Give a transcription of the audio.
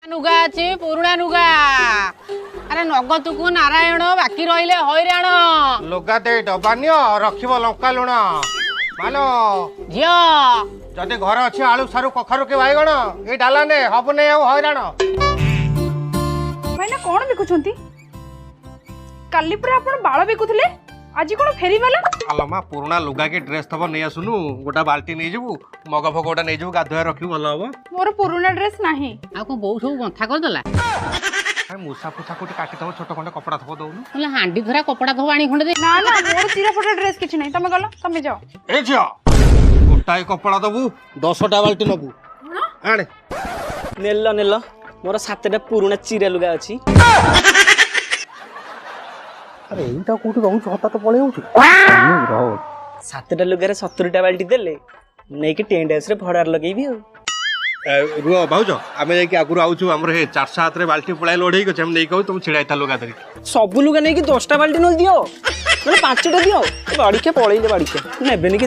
नुगा अच्छी पुरुणा नुगा अरे नगद को नारायण बाकी रहिले हैराण लुगा दे डबानी रखिब लंका लुण मानो झियो जदि घर अच्छे आलू सारू कखारू के बाइगण ये डाला ने हब नहीं आउ हैरान भाईना कौन बिकुछंती काली पुरा आपण बाळ बिकुथले आज कोन फेरी वाला आलमा पुराना लुगा के ड्रेस थब नहीं आसुनु गोटा बाल्टी नहीं जीवु मग फग गोटा नहीं जीवु गाधुआ रखिबु भल हबो मोर पुरुना ड्रेस नाही आ को बहु सब गंथा कर देला मुसा फुसा कोटी काटी थब छोट खंडे कपड़ा थब दउनु बोले हांडी धरा कपड़ा धो आनी खंडे दे ना ना मोर चिरा फटा ड्रेस किछ नाही तमे गलो तमे जाओ ए झियो गोटाए कपड़ा दबु 10टा बाल्टी नबु आणे नेल नेल मोर 7टा पुरुना चिरा लुगा अछि अरे एटा कोटी रहु हटा तो पळे होछु 7टा लुगारे 70टा बाल्टी देले नै कि 10 डेज रे भड़ार लगेबी हो रुह भाउज आमे जाई कि आगुर आउछु हमर हे 400 हाथ रे बाल्टी पळाई लोढेई को हम नै कहू तुम छिड़ाई था लुगा धरी सब लुगा नै कि 10टा बाल्टी नल दियो मतलब 5टा दियो बाड़ी के पळेइले बाड़ी के नेबेनी कि